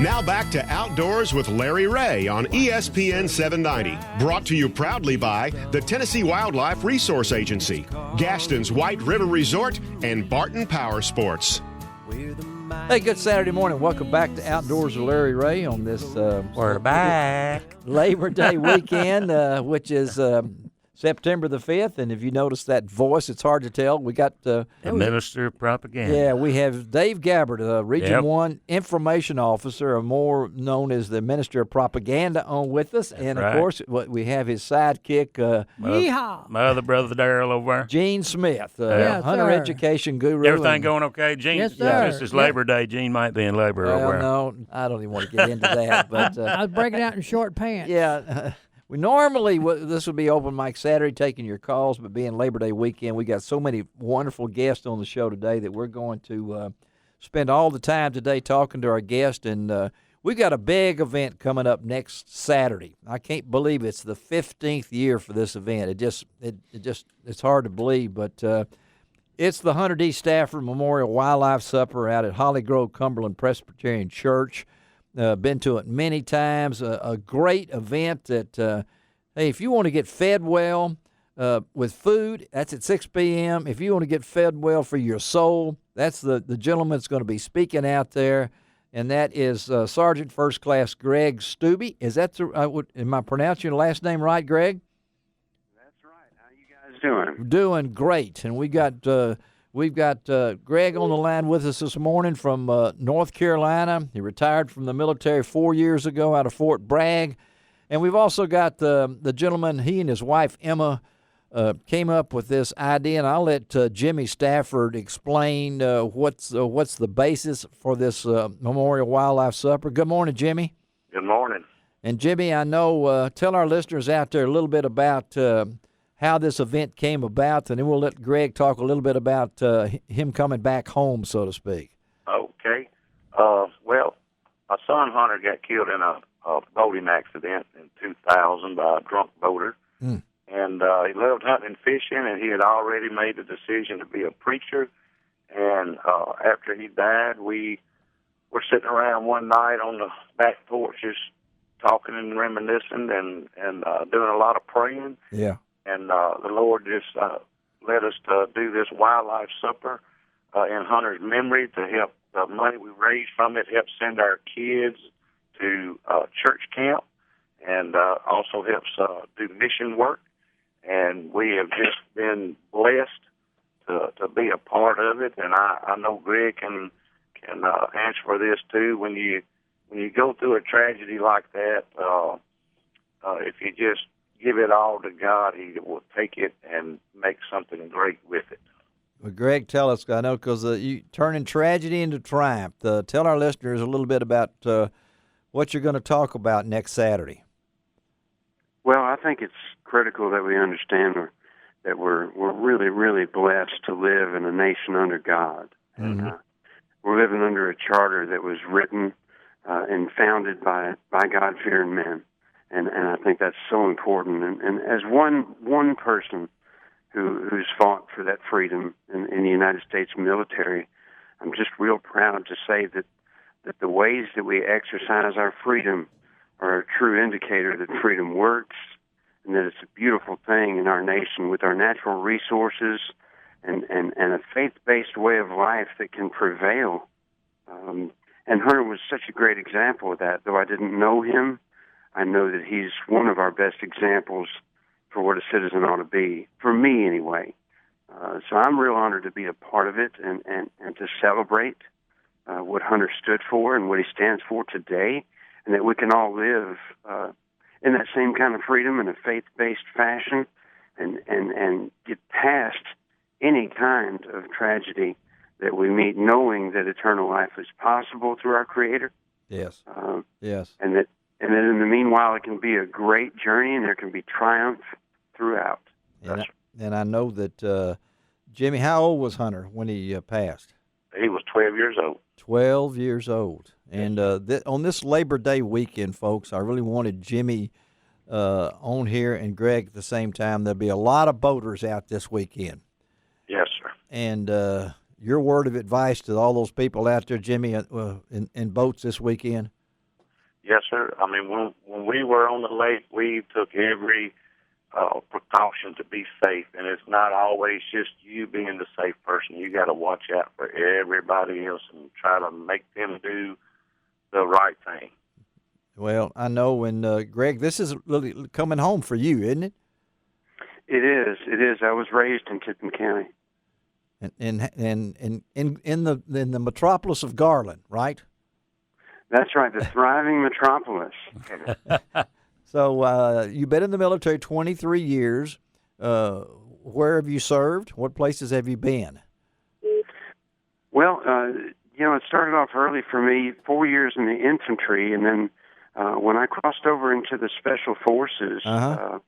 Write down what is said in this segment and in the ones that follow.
Now back to Outdoors with Larry Ray on ESPN 790. Brought to you proudly by the Tennessee Wildlife Resource Agency, Gaston's White River Resort, and Barton Power Sports. Hey, good Saturday morning. Welcome back to Outdoors with Larry Ray on this We're back. Labor Day weekend, which is September the 5th. And if you notice that voice, it's hard to tell. We got the Minister of Propaganda. Yeah, we have Dave Gabbard, Region 1 Information Officer, or more known as the Minister of Propaganda, on with us. That's and, of right. course, we have his sidekick, Yeehaw. My other brother Darrell over there. Gene Smith, Yes, hunter sir. education guru. Everything going okay, Gene? Yes, sir. Just as Labor Day, Gene might be in labor over Well, there. no, I don't even want to get into that. But I was breaking out in short pants. yeah, we normally this would be open mic Saturday, taking your calls, but being Labor Day weekend, we got so many wonderful guests on the show today that we're going to spend all the time today talking to our guests, and we've got a big event coming up next Saturday. I can't believe it's the 15th year for this event. It's hard to believe, but it's the Hunter D. Stafford Memorial Wildlife Supper out at Holly Grove Cumberland Presbyterian Church. Been to it many times. A great event that, hey, if you want to get fed well with food, that's at 6 p.m. If you want to get fed well for your soul, that's the gentleman that's going to be speaking out there, and that is Sergeant First Class Greg Stubbe. Is that am I pronouncing your last name right, Greg? That's right. How you guys doing? Doing great, and we've got Greg on the line with us this morning from North Carolina. He retired from the military 4 years ago out of Fort Bragg. And we've also got the gentleman, he and his wife Emma came up with this idea, and I'll let Jimmy Stafford explain what's the basis for this Memorial Wildlife Supper. Good morning, Jimmy. Good morning. And Jimmy, I know, tell our listeners out there a little bit about how this event came about, and then we'll let Greg talk a little bit about him coming back home, so to speak. Okay. Well, my son Hunter got killed in a boating accident in 2000 by a drunk boater. And he loved hunting and fishing, and he had already made the decision to be a preacher. And after he died, we were sitting around one night on the back porch just talking and reminiscing and doing a lot of praying. Yeah. And the Lord just led us to do this wildlife supper in Hunter's memory to help the money we raised from it help send our kids to church camp and also helps do mission work. And we have just been blessed to be a part of it. And I know Greg can answer for this too. When you go through a tragedy like that, if you just give it all to God, He will take it and make something great with it. Well, Greg, tell us, I know, because you turning tragedy into triumph. Tell our listeners a little bit about what you're going to talk about next Saturday. Well, I think it's critical that we understand that we're really, really blessed to live in a nation under God. Mm-hmm. And we're living under a charter that was written and founded by God-fearing men. And I think that's so important. And as one person who's fought for that freedom in the United States military, I'm just real proud to say that the ways that we exercise our freedom are a true indicator that freedom works and that it's a beautiful thing in our nation with our natural resources and a faith-based way of life that can prevail. And Hunter was such a great example of that. Though I didn't know him, I know that he's one of our best examples for what a citizen ought to be, for me anyway. So I'm real honored to be a part of it and to celebrate what Hunter stood for and what he stands for today, and that we can all live in that same kind of freedom in a faith-based fashion and get past any kind of tragedy that we meet, knowing that eternal life is possible through our Creator. Yes. Yes. And that in the meanwhile, it can be a great journey, and there can be triumph throughout. And I know that, Jimmy, how old was Hunter when he passed? He was 12 years old. 12 years old. And on this Labor Day weekend, folks, I really wanted Jimmy on here and Greg at the same time. There'll be a lot of boaters out this weekend. Yes, sir. And your word of advice to all those people out there, Jimmy, in boats this weekend? Yes, sir. I mean, when we were on the lake, we took every precaution to be safe, and it's not always just you being the safe person. You got to watch out for everybody else and try to make them do the right thing. Well, I know, and Greg, this is really coming home for you, isn't it? It is. It is. I was raised in Tipton County. And in the metropolis of Garland, right? That's right, the thriving metropolis. So you've been in the military 23 years. Where have you served? What places have you been? Well, it started off early for me, 4 years in the infantry, and then when I crossed over into the Special Forces, my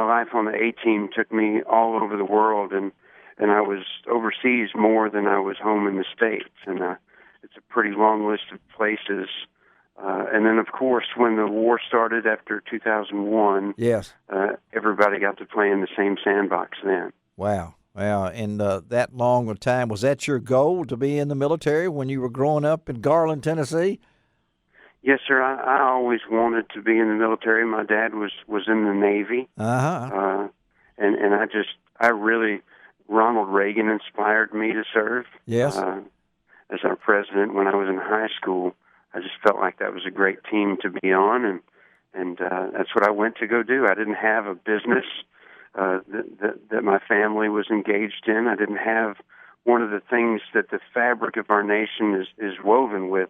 life on the A-team took me all over the world, and I was overseas more than I was home in the States, and it's a pretty long list of places. And then, of course, when the war started after 2001, yes, everybody got to play in the same sandbox then. Wow. And that long a time, was that your goal, to be in the military when you were growing up in Garland, Tennessee? Yes, sir. I always wanted to be in the military. My dad was in the Navy. And I really, Ronald Reagan inspired me to serve. Yes. As our president when I was in high school. I just felt like that was a great team to be on, and that's what I went to go do. I didn't have a business that my family was engaged in. I didn't have one of the things that the fabric of our nation is woven with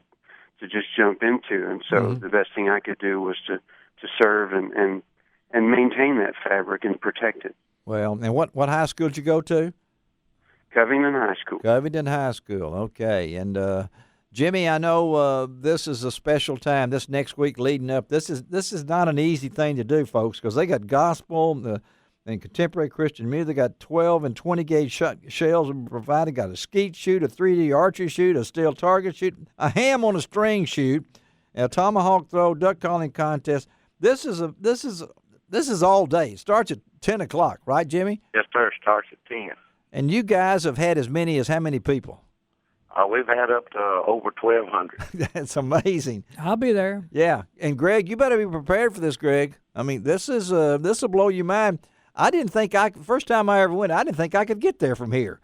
to just jump into, and so the best thing I could do was to serve and maintain that fabric and protect it. Well, and what high school did you go to? Covington High School. Covington High School, okay. And Jimmy, I know this is a special time. This next week leading up, this is not an easy thing to do, folks, because they got gospel and contemporary Christian music. They got 12 and 20 gauge shells provided. Got a skeet shoot, a 3D archery shoot, a steel target shoot, a ham on a string shoot, a tomahawk throw, duck calling contest. This is all day. It starts at 10 o'clock, right, Jimmy? Yes, sir. It starts at 10. And you guys have had as many as how many people? We've had up to over 1,200. That's amazing. I'll be there. Yeah, and Greg, you better be prepared for this, Greg. I mean, this will blow your mind. I didn't think first time I ever went, I didn't think I could get there from here.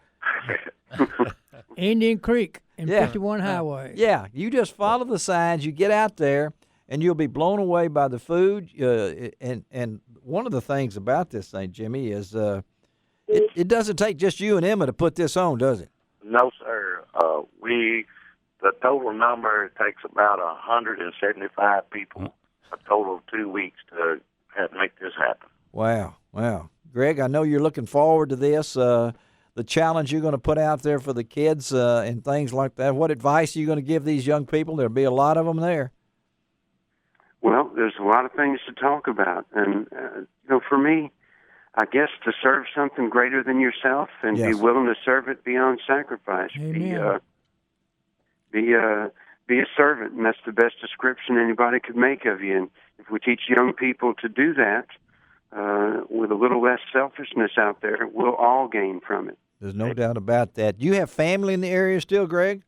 Indian Creek and 51 Highway. Yeah, you just follow the signs. You get out there, and you'll be blown away by the food. And one of the things about this thing, Jimmy, is it doesn't take just you and Emma to put this on, does it? No, sir. The total number, it takes about 175 people, a total of 2 weeks to make this happen. Wow. Greg, I know you're looking forward to this, the challenge you're going to put out there for the kids and things like that. What advice are you going to give these young people? There'll be a lot of them there. Well, there's a lot of things to talk about. And, for me, I guess to serve something greater than yourself and be willing to serve it beyond sacrifice. Amen. Be a servant, and that's the best description anybody could make of you. And if we teach young people to do that with a little less selfishness out there, we'll all gain from it. There's no doubt about that. Do you have family in the area still, Greg?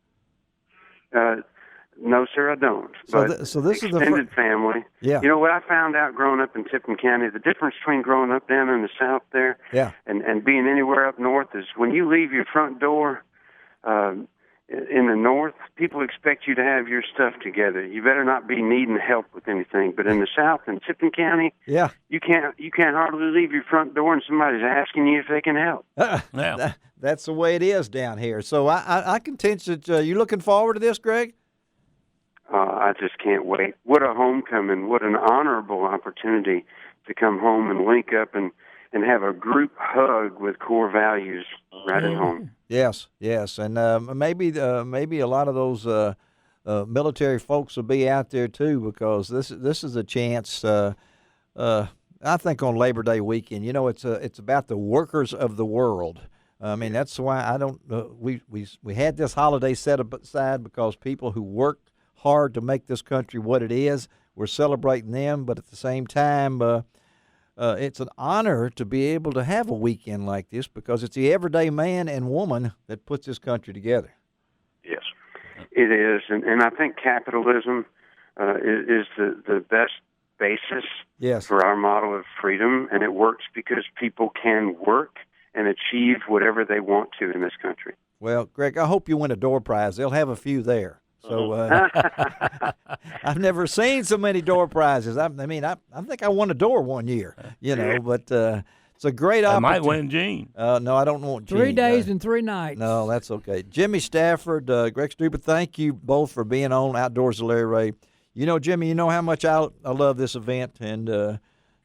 No, sir, I don't. So this is the extended family. Yeah. You know what I found out growing up in Tipton County, the difference between growing up down in the south there and being anywhere up north is when you leave your front door in the north, people expect you to have your stuff together. You better not be needing help with anything. But in the south, in Tipton County, you can't hardly leave your front door and somebody's asking you if they can help. That's the way it is down here. So I can tell that you looking forward to this, Greg? I just can't wait. What a homecoming. What an honorable opportunity to come home and link up and have a group hug with core values right at home. Yes. And maybe a lot of those military folks will be out there too, because this is a chance. I think on Labor Day weekend, it's about the workers of the world. I mean, that's why I don't. We had this holiday set aside because people who worked hard to make this country what it is, we're celebrating them, but at the same time, it's an honor to be able to have a weekend like this because it's the everyday man and woman that puts this country together. Yes, it is, and I think capitalism is the best basis Yes. for our model of freedom, and it works because people can work and achieve whatever they want to in this country. Well, Greg, I hope you win a door prize. They'll have a few there. So I've never seen so many door prizes. I think I won a door one year, but it's a great opportunity. I might win Gene. No, I don't want Gene. 3 days and 3 nights. No, that's okay. Jimmy Stafford, Greg Stupid, thank you both for being on Outdoors with Larry Ray. Jimmy, you know how much I love this event and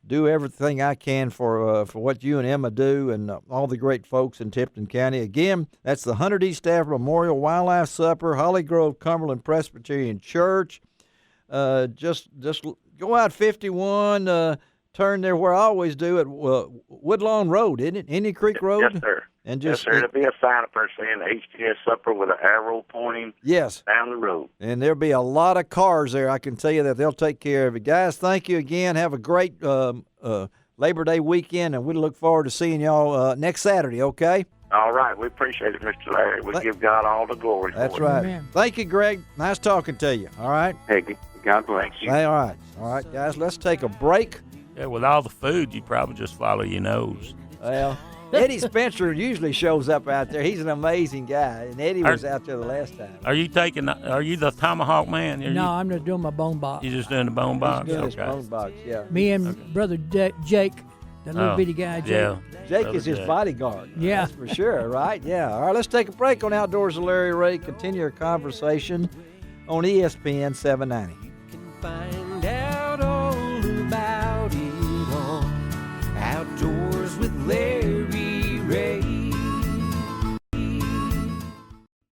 do everything I can for what you and Emma do and all the great folks in Tipton County. Again, that's the 100 East Stafford Memorial Wildlife Supper, Holly Grove Cumberland Presbyterian Church. Just go out 51, turn there where I always do at Woodlawn Road, isn't it? Indian Creek Road? Yes, sir. And Yes, sir. There'll be a sign up there saying HTS Supper with an arrow pointing down the road. And there'll be a lot of cars there. I can tell you that they'll take care of it. Guys, thank you again. Have a great Labor Day weekend, and we look forward to seeing y'all next Saturday, okay? All right. We appreciate it, Mr. Larry. We give God all the glory That's for right. it. Amen. Thank you, Greg. Nice talking to you, all right? Hey, God bless you. Hey, all right, guys, let's take a break. Yeah, with all the food, you probably just follow your nose. Well, Eddie Spencer usually shows up out there. He's an amazing guy, and Eddie was out there the last time. Are you the tomahawk man? No, I'm just doing my bone box. You're just doing the bone box? He's doing his Okay. bone box, yeah. Me and brother Jake, that little bitty guy, Jake. Yeah. Jake Brother is his Jake. bodyguard. Yeah. That's for sure, right? Yeah. All right, let's take a break on Outdoors with Larry Ray. Continue our conversation on ESPN 790. Find out all about it on Outdoors with Larry.